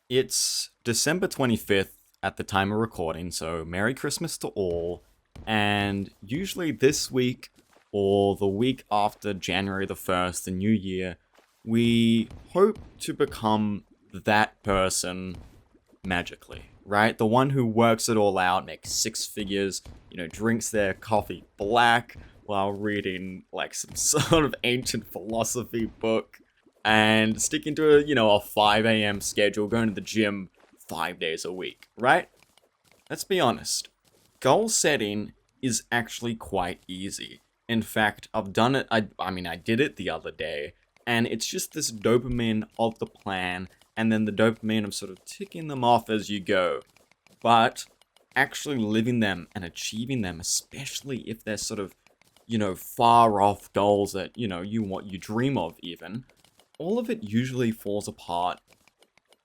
It's December 25th at the time of recording, so Merry Christmas to all. And usually this week or the week after January the 1st, the new year, we hope to become that person magically, right? The one who works it all out, makes six figures, drinks their coffee black while reading like some sort of ancient philosophy book and sticking to a 5 a.m. schedule, going to the gym 5 days a week, right? Let's be honest. Goal setting is actually quite easy. In fact, I've done it. I did it the other day, and it's just this dopamine of the plan, and then the dopamine of sort of ticking them off as you go. But actually living them and achieving them, especially if they're sort of, far off goals that, you dream of even, all of it usually falls apart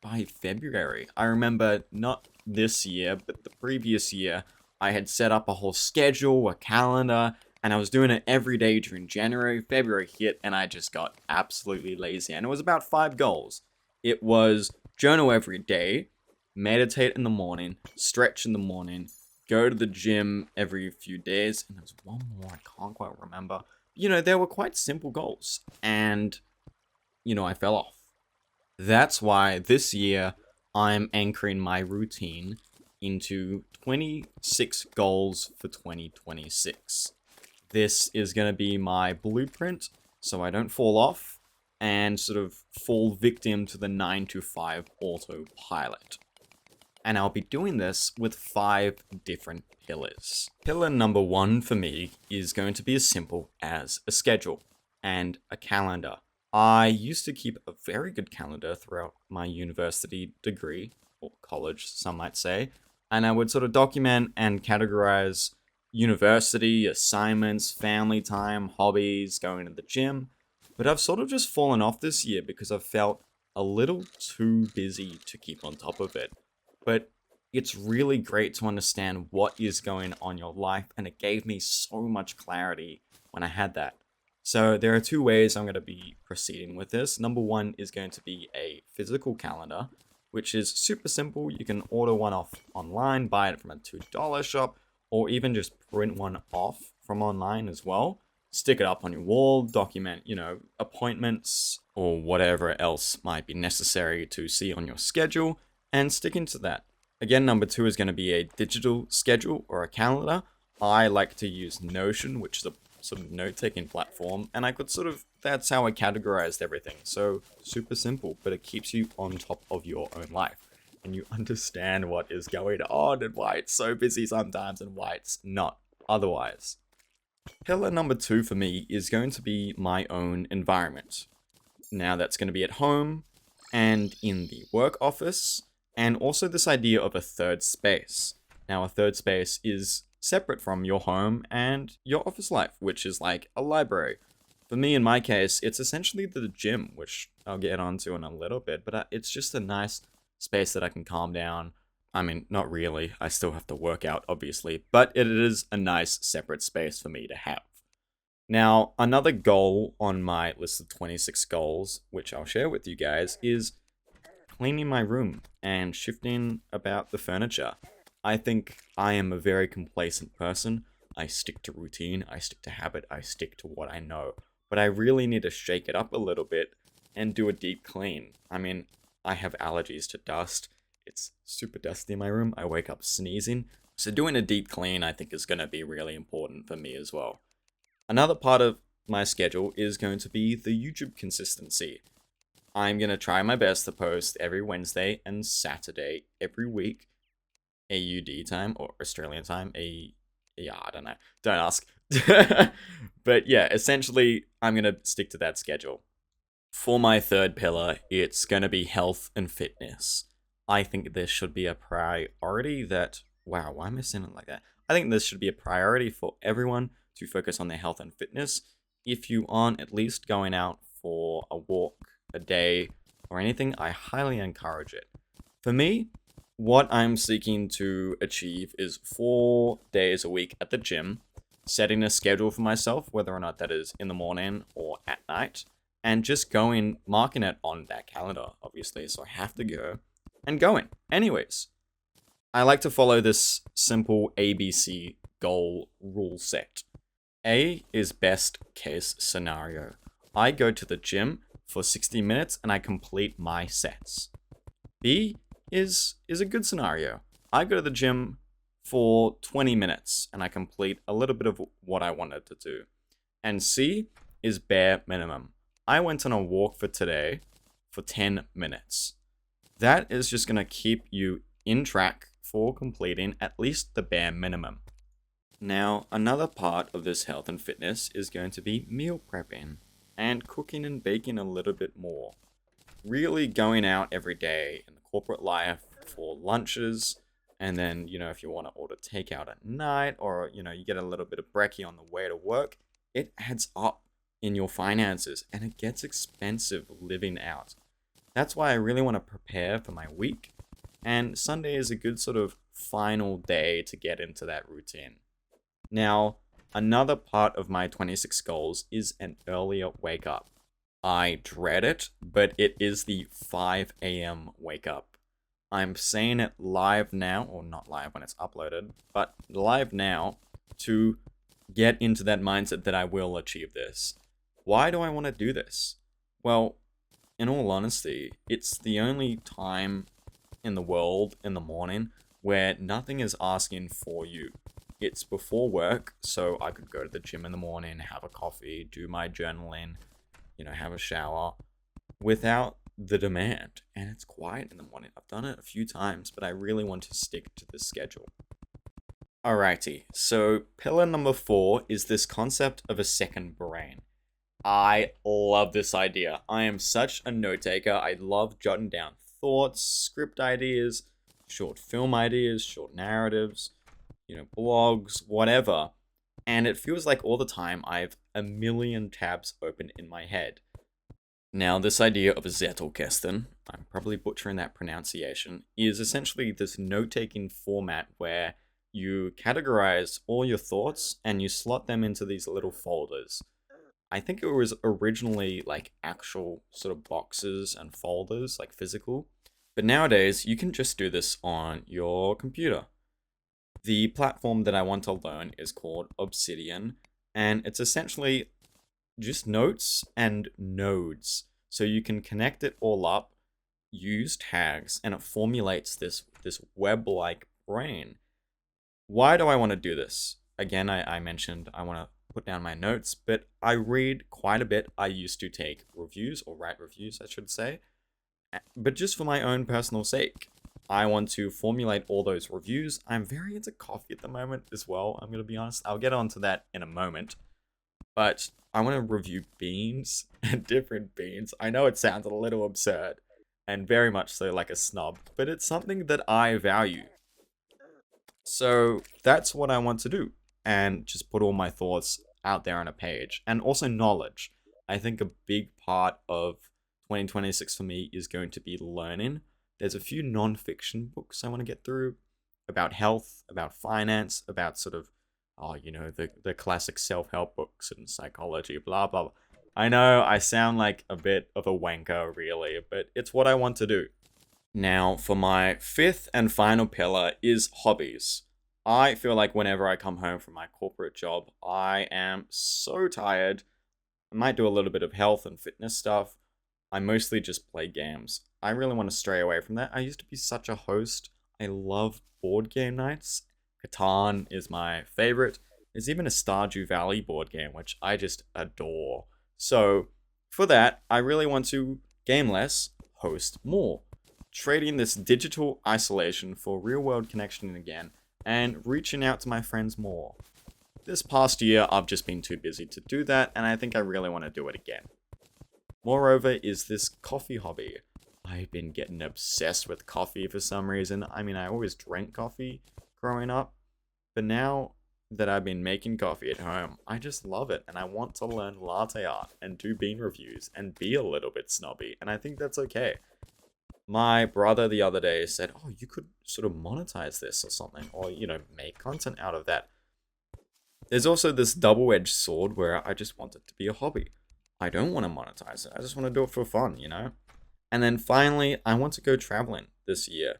by February. I remember not this year, but the previous year, I had set up a whole schedule, a calendar, and I was doing it every day during January. February hit, and I just got absolutely lazy. And it was about 5 goals. It was journal every day, meditate in the morning, stretch in the morning, go to the gym every few days, and there's one more I can't quite remember. They were quite simple goals, and I fell off. That's why this year I'm anchoring my routine into 26 goals for 2026. This is going to be my blueprint so I don't fall off and sort of fall victim to the 9 to 5 autopilot. And I'll be doing this with 5 different pillars. Pillar number 1 for me is going to be as simple as a schedule and a calendar. I used to keep a very good calendar throughout my university degree, or college, some might say, and I would sort of document and categorize university, assignments, family time, hobbies, going to the gym. But I've sort of just fallen off this year because I've felt a little too busy to keep on top of it. But it's really great to understand what is going on in your life, and it gave me so much clarity when I had that. So there are 2 ways I'm going to be proceeding with this. Number 1 is going to be a physical calendar, which is super simple. You can order one off online, buy it from a $2 shop, or even just print one off from online as well. Stick it up on your wall, document, appointments or whatever else might be necessary to see on your schedule, and stick into that. Again, number 2 is going to be a digital schedule or a calendar. I like to use Notion, which is a sort of note-taking platform, and that's how I categorized everything. So super simple, but it keeps you on top of your own life, and you understand what is going on and why it's so busy sometimes and why it's not otherwise. Pillar number 2 for me is going to be my own environment. Now that's going to be at home and in the work office, and also this idea of a third space. Now a third space is separate from your home and your office life, which is like a library. For me, in my case, it's essentially the gym, which I'll get onto in a little bit, but it's just a nice space that I can calm down. I mean, not really. I still have to work out, obviously, but it is a nice separate space for me to have. Now, another goal on my list of 26 goals, which I'll share with you guys, is cleaning my room and shifting about the furniture. I think I am a very complacent person. I stick to routine, I stick to habit, I stick to what I know. But I really need to shake it up a little bit and do a deep clean. I mean, I have allergies to dust. It's super dusty in my room. I wake up sneezing. So doing a deep clean, I think, is going to be really important for me as well. Another part of my schedule is going to be the YouTube consistency. I'm going to try my best to post every Wednesday and Saturday every week. AUD time or Australian time. Yeah, I don't know. Don't ask. But yeah, essentially, I'm going to stick to that schedule. For my third pillar, it's going to be health and fitness. I think this should be a priority that, wow, why am I saying it like that? I think this should be a priority for everyone to focus on their health and fitness. If you aren't at least going out for a walk a day or anything, I highly encourage it. For me, what I'm seeking to achieve is 4 days a week at the gym, setting a schedule for myself, whether or not that is in the morning or at night, and just going, marking it on that calendar, obviously, so I have to go, and going. Anyways, I like to follow this simple ABC goal rule set. A is best case scenario. I go to the gym for 60 minutes and I complete my sets. B is a good scenario. I go to the gym for 20 minutes and I complete a little bit of what I wanted to do. And C is bare minimum. I went on a walk for today for 10 minutes. That is just going to keep you in track for completing at least the bare minimum. Now, another part of this health and fitness is going to be meal prepping and cooking and baking a little bit more. Really going out every day in the corporate life for lunches, and then, if you want to order takeout at night, or, you get a little bit of brekkie on the way to work, it adds up in your finances and it gets expensive living out. That's why I really want to prepare for my week, and Sunday is a good sort of final day to get into that routine. Now, another part of my 26 goals is an earlier wake up. I dread it, but it is the 5 a.m. wake up. I'm saying it live now, or not live when it's uploaded, but live now to get into that mindset that I will achieve this. Why do I want to do this? Well, in all honesty, it's the only time in the world in the morning where nothing is asking for you. It's before work, so I could go to the gym in the morning, have a coffee, do my journaling, have a shower without the demand. And it's quiet in the morning. I've done it a few times, but I really want to stick to this schedule. Alrighty, so pillar number 4 is this concept of a second brain. I love this idea. I am such a note taker. I love jotting down thoughts, script ideas, short film ideas, short narratives, blogs, whatever. And it feels like all the time I have a million tabs open in my head. Now, this idea of a Zettelkästen, I'm probably butchering that pronunciation, is essentially this note-taking format where you categorize all your thoughts and you slot them into these little folders. I think it was originally like actual sort of boxes and folders, like physical. But nowadays, you can just do this on your computer. The platform that I want to learn is called Obsidian, and it's essentially just notes and nodes. So you can connect it all up, use tags, and it formulates this web-like brain. Why do I want to do this? Again, I mentioned I want to put down my notes, but I read quite a bit. I used to take reviews, or write reviews, I should say, but just for my own personal sake. I want to formulate all those reviews. I'm very into coffee at the moment as well, I'm going to be honest. I'll get onto that in a moment. But I want to review beans and different beans. I know it sounds a little absurd and very much so like a snob, but it's something that I value. So that's what I want to do, and just put all my thoughts out there on a page. And also knowledge. I think a big part of 2026 for me is going to be learning. There's a few non-fiction books I want to get through about health, about finance, about sort of, the classic self-help books and psychology, blah, blah, blah. I know I sound like a bit of a wanker, really, but it's what I want to do. Now, for my 5th and final pillar is hobbies. I feel like whenever I come home from my corporate job, I am so tired. I might do a little bit of health and fitness stuff. I mostly just play games. I really want to stray away from that. I used to be such a host. I love board game nights. Catan is my favorite. There's even a Stardew Valley board game, which I just adore. So, for that, I really want to game less, host more. Trading this digital isolation for real-world connection again, and reaching out to my friends more. This past year, I've just been too busy to do that, and I think I really want to do it again. Moreover is this coffee hobby. I've been getting obsessed with coffee for some reason. I mean, I always drank coffee growing up, but now that I've been making coffee at home, I just love it, and I want to learn latte art and do bean reviews and be a little bit snobby, and I think that's okay. My brother the other day said, oh, you could sort of monetize this or something, or, make content out of that. There's also this double-edged sword where I just want it to be a hobby. I don't want to monetize it. I just want to do it for fun, And then finally, I want to go traveling this year,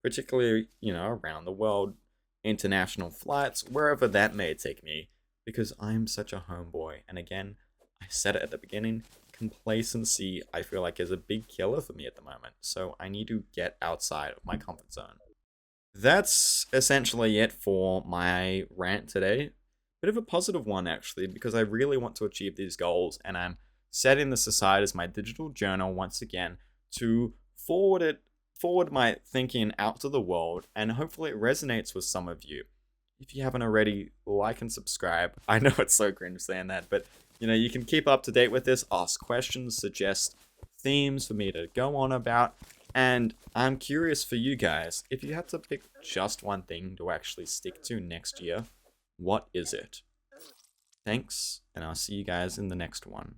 particularly, around the world, international flights, wherever that may take me, because I'm such a homeboy. And again, I said it at the beginning, complacency, I feel like, is a big killer for me at the moment. So I need to get outside of my comfort zone. That's essentially it for my rant today. Bit of a positive one, actually, because I really want to achieve these goals, and I'm setting this aside as my digital journal once again to forward my thinking out to the world, and hopefully it resonates with some of you. If you haven't already, like and subscribe. I know it's so cringe saying that, but you can keep up to date with this, ask questions, suggest themes for me to go on about, and I'm curious for you guys, if you had to pick just one thing to actually stick to next year, what is it? Thanks, and I'll see you guys in the next one.